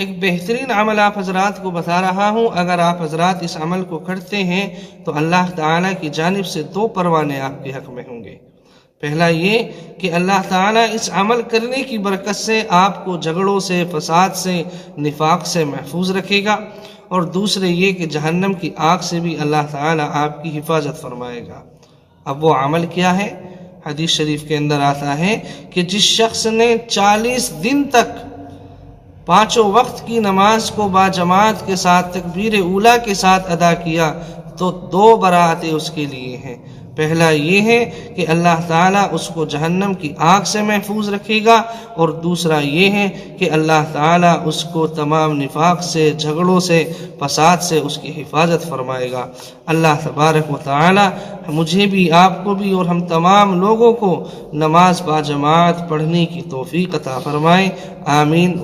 एक बेहतरीन अमल आप हजरात को बता रहा हूँ। अगर आप हजरात इस अमल को करते हैं तो अल्लाह ताला की जानिब से 2 परवाने आपके हक़ में होंगे। पहला ये कि अल्लाह ताला इस अमल करने की बरकत से आपको झगड़ों से, फसाद से, निफाक से महफूज रखेगा, और दूसरे ये कि जहन्नम की आग से भी अल्लाह ताला आपकी हिफाजत फरमाएगा। अब वो अमल क्या है? हदीस शरीफ के अंदर आता है कि जिस शख्स ने 40 दिन तक 5 वक्त की नमाज को बाजमात के साथ तकबीर ऊला के साथ अदा किया तो 2 बरातें उसके लिए हैं। पहला ये है कि अल्लाह ताला उसको जहन्नम की आग से महफूज रखेगा, और दूसरा ये है कि अल्लाह ताला उसको तमाम निफाक से, झगड़ों से, फसाद से उसकी हिफाजत फरमाएगा। अल्लाह तबारक व तआला मुझे भी, आपको भी और हम तमाम लोगों को नमाज बाजमात पढ़ने की तौफीक अता फरमाए। आमीन।